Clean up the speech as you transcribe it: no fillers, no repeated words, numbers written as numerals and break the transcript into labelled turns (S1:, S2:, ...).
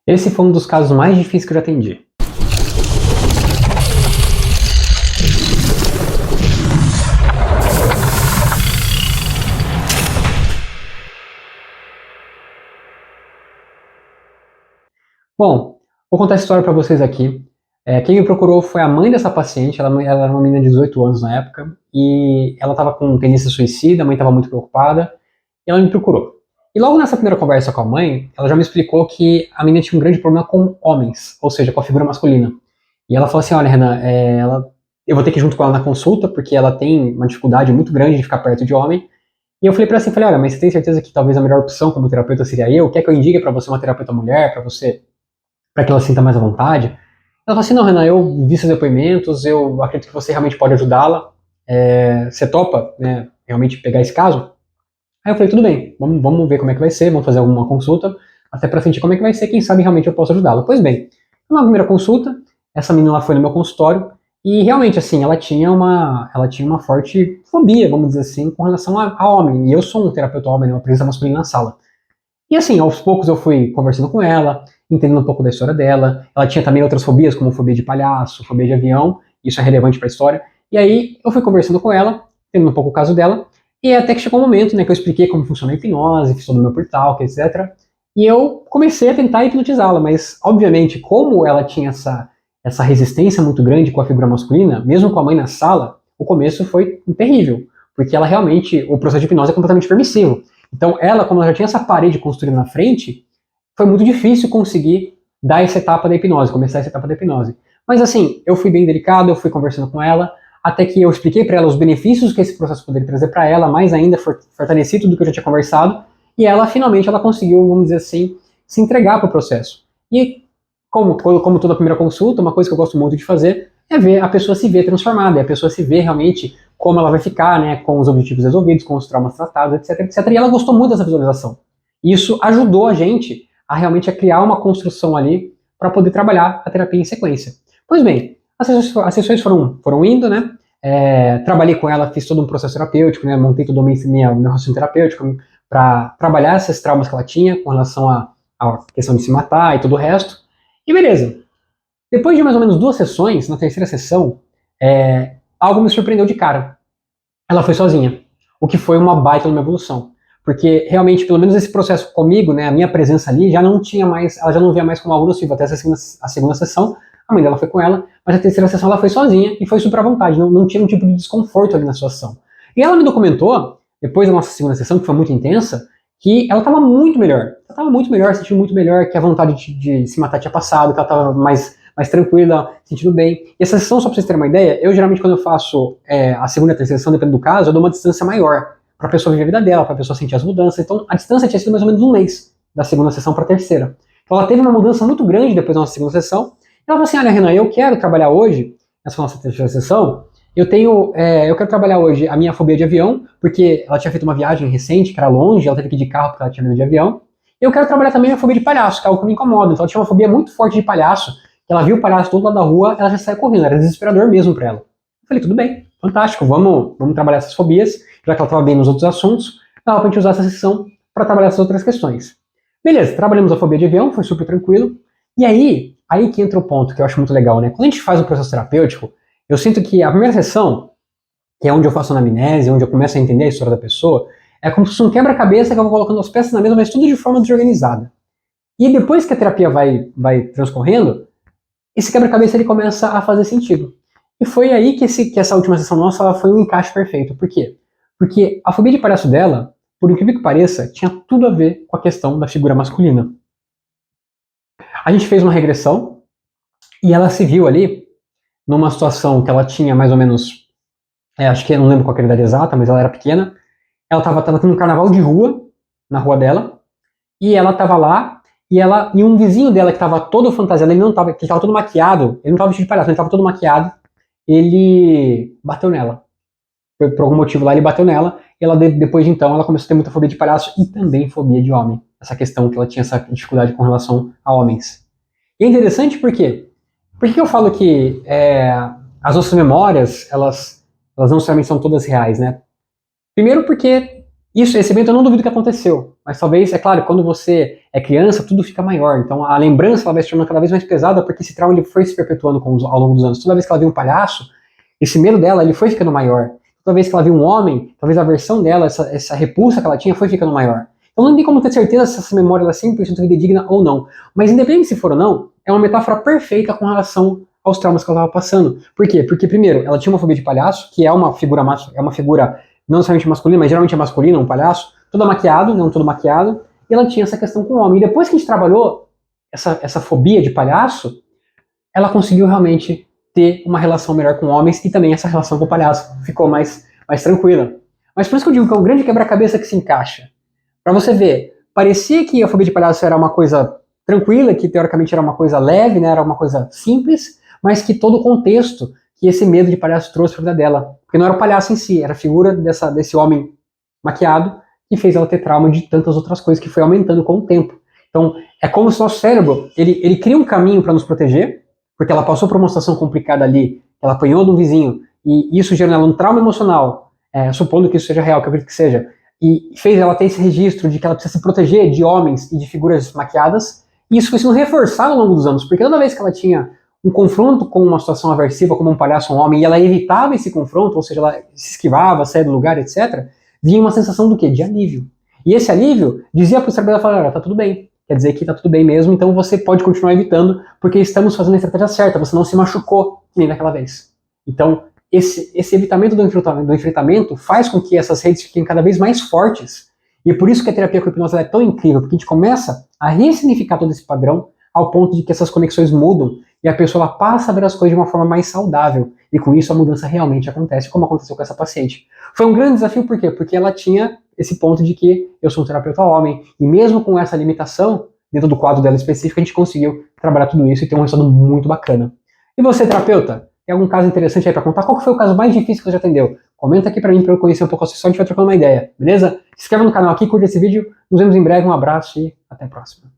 S1: Esse foi um dos casos mais difíceis que eu já atendi. Bom, vou contar essa história para vocês aqui. Quem me procurou foi a mãe dessa paciente, ela era uma menina de 18 anos na época, e ela estava com tendência suicida, a mãe estava muito preocupada, e ela me procurou. E logo nessa primeira conversa com a mãe, ela já me explicou que a menina tinha um grande problema com homens, ou seja, com a figura masculina. E ela falou assim, olha, Renan, eu vou ter que ir junto com ela na consulta, porque ela tem uma dificuldade muito grande de ficar perto de homem. E eu falei pra ela assim, olha, mas você tem certeza que talvez a melhor opção como terapeuta seria eu? Quer que eu indique para você uma terapeuta mulher, para que ela sinta mais à vontade? Ela falou assim, não, Renan, eu vi seus depoimentos, eu acredito que você realmente pode ajudá-la. Você topa, né, realmente pegar esse caso? Aí eu falei, tudo bem, vamos ver como é que vai ser, vamos fazer alguma consulta, até para sentir como é que vai ser, quem sabe realmente eu posso ajudá-la. Pois bem, na primeira consulta, essa menina lá foi no meu consultório, e realmente, assim, ela tinha uma forte fobia, vamos dizer assim, com relação a homem, e eu sou um terapeuta homem, né, uma presença masculina na sala. E assim, aos poucos eu fui conversando com ela, entendendo um pouco da história dela. Ela tinha também outras fobias, como fobia de palhaço, fobia de avião, isso é relevante para a história. E aí eu fui conversando com ela, entendendo um pouco o caso dela, e até que chegou um momento, né, que eu expliquei como funciona a hipnose, fiz todo o meu portal, etc. E eu comecei a tentar hipnotizá-la, mas obviamente, como ela tinha essa resistência muito grande com a figura masculina, mesmo com a mãe na sala, o começo foi terrível, porque ela realmente, o processo de hipnose é completamente permissivo. Então, ela, como ela já tinha essa parede construída na frente, foi muito difícil conseguir dar essa etapa da hipnose, começar essa etapa da hipnose. Mas assim, eu fui bem delicado, eu fui conversando com ela, até que eu expliquei para ela os benefícios que esse processo poderia trazer para ela, mais ainda fortaleci tudo que eu já tinha conversado, e ela finalmente ela conseguiu, vamos dizer assim, se entregar para o processo. E como toda primeira consulta, uma coisa que eu gosto muito de fazer é ver a pessoa se ver transformada, é a pessoa se ver realmente como ela vai ficar, né, com os objetivos resolvidos, com os traumas tratados, etc, etc. E ela gostou muito dessa visualização. E isso ajudou a gente a realmente criar uma construção ali para poder trabalhar a terapia em sequência. Pois bem, as sessões foram indo, né? Trabalhei com ela, fiz todo um processo terapêutico, né? Montei todo o meu raciocínio terapêutico para trabalhar esses traumas que ela tinha com relação à questão de se matar e todo o resto. E beleza. Depois de mais ou menos 2 sessões, na terceira sessão, algo me surpreendeu de cara. Ela foi sozinha, o que foi uma baita numa evolução. Porque realmente, pelo menos esse processo comigo, né, a minha presença ali já não tinha mais, ela já não via mais como algo nocivo. Até a segunda sessão, a mãe dela foi com ela, mas a terceira sessão ela foi sozinha e foi super à vontade, não tinha um tipo de desconforto ali na situação. E ela me documentou, depois da nossa segunda sessão, que foi muito intensa, que ela estava muito melhor. Ela estava muito melhor, sentindo muito melhor, que a vontade de se matar tinha passado, que ela estava mais tranquila, sentindo bem. E essa sessão, só pra vocês terem uma ideia, eu geralmente quando eu faço a segunda e a terceira sessão, dependendo do caso, eu dou uma distância maior para a pessoa viver a vida dela, para a pessoa sentir as mudanças. Então a distância tinha sido mais ou menos um mês da segunda sessão para a terceira. Então ela teve uma mudança muito grande depois da nossa segunda sessão. E ela falou assim: olha, Renan, eu quero trabalhar hoje, nessa nossa terceira sessão, eu quero trabalhar hoje a minha fobia de avião, porque ela tinha feito uma viagem recente, que era longe, ela teve que ir de carro porque ela tinha medo de avião. E eu quero trabalhar também a fobia de palhaço, que é algo que me incomoda. Então ela tinha uma fobia muito forte de palhaço, ela viu o palhaço todo lado da rua, ela já saiu correndo, era desesperador mesmo para ela. Eu falei, tudo bem, fantástico, vamos trabalhar essas fobias, já que ela estava bem nos outros assuntos, dá pra gente usar essa sessão para trabalhar essas outras questões. Beleza, trabalhamos a fobia de avião, foi super tranquilo. E aí que entra o ponto que eu acho muito legal, né? Quando a gente faz o processo terapêutico, eu sinto que a primeira sessão, que é onde eu faço a anamnese, onde eu começo a entender a história da pessoa, é como se fosse um quebra-cabeça que eu vou colocando as peças na mesa, mas tudo de forma desorganizada. E depois que a terapia vai transcorrendo, esse quebra-cabeça ele começa a fazer sentido. E foi aí que essa última sessão nossa ela foi um encaixe perfeito. Por quê? Porque a fobia de palhaço dela, por incrível que pareça, tinha tudo a ver com a questão da figura masculina. A gente fez uma regressão e ela se viu ali numa situação que ela tinha mais ou menos, acho que eu não lembro qual era a idade exata, mas ela era pequena. Ela estava tendo um carnaval de rua, na rua dela, e ela estava lá, e um vizinho dela que estava todo fantasiado, que estava todo maquiado, ele não estava vestido de palhaço, ele estava todo maquiado, ele bateu nela. Por algum motivo lá, ele bateu nela, e ela, depois de então, ela começou a ter muita fobia de palhaço e também fobia de homem. Essa questão que ela tinha essa dificuldade com relação a homens. E é interessante porque, por que eu falo que as nossas memórias, elas não necessariamente são todas reais, né? Primeiro porque esse evento eu não duvido que aconteceu, mas talvez, é claro, quando você é criança, tudo fica maior, então a lembrança ela vai se tornando cada vez mais pesada, porque esse trauma ele foi se perpetuando ao longo dos anos. Toda vez que ela viu um palhaço, esse medo dela ele foi ficando maior. Toda vez que ela viu um homem, talvez a versão dela, essa repulsa que ela tinha, foi ficando maior. Então não tem como ter certeza se essa memória ela é 100% fidedigna ou não. Mas independente se for ou não, é uma metáfora perfeita com relação aos traumas que ela estava passando. Por quê? Porque, primeiro, ela tinha uma fobia de palhaço, que é uma figura não necessariamente masculina, mas geralmente é masculina, um palhaço, todo maquiado, não todo maquiado, e ela tinha essa questão com o homem. E depois que a gente trabalhou essa fobia de palhaço, ela conseguiu realmente ter uma relação melhor com homens e também essa relação com o palhaço ficou mais tranquila. Mas por isso que eu digo que é um grande quebra-cabeça que se encaixa. Para você ver, parecia que a fobia de palhaço era uma coisa tranquila, que teoricamente era uma coisa leve, né, era uma coisa simples, mas que todo o contexto que esse medo de palhaço trouxe para a vida dela. Porque não era o palhaço em si, era a figura desse homem maquiado que fez ela ter trauma de tantas outras coisas que foi aumentando com o tempo. Então, é como se o nosso cérebro, ele cria um caminho para nos proteger, porque ela passou por uma situação complicada ali, ela apanhou do vizinho, e isso gerou nela um trauma emocional, supondo que isso seja real, que eu acredito que seja, e fez ela ter esse registro de que ela precisa se proteger de homens e de figuras maquiadas, e isso foi sendo reforçado ao longo dos anos, porque toda vez que ela tinha um confronto com uma situação aversiva, como um palhaço ou um homem, e ela evitava esse confronto, ou seja, ela se esquivava, saía do lugar, etc., vinha uma sensação do quê? De alívio. E esse alívio dizia para o cérebro dela, olha, tá tudo bem, quer dizer que tá tudo bem mesmo, então você pode continuar evitando, porque estamos fazendo a estratégia certa, você não se machucou nem daquela vez. Então, esse evitamento do enfrentamento faz com que essas redes fiquem cada vez mais fortes, e é por isso que a terapia com hipnose é tão incrível, porque a gente começa a ressignificar todo esse padrão, ao ponto de que essas conexões mudam, e a pessoa passa a ver as coisas de uma forma mais saudável, e com isso a mudança realmente acontece, como aconteceu com essa paciente. Foi um grande desafio, por quê? Porque ela tinha esse ponto de que eu sou um terapeuta homem, e mesmo com essa limitação, dentro do quadro dela específico, a gente conseguiu trabalhar tudo isso e ter um resultado muito bacana. E você, terapeuta, tem algum caso interessante aí para contar? Qual que foi o caso mais difícil que você já atendeu? Comenta aqui para mim, para eu conhecer um pouco a sua história, a gente vai trocando uma ideia, beleza? Se inscreva no canal aqui, curte esse vídeo, nos vemos em breve, um abraço e até a próxima.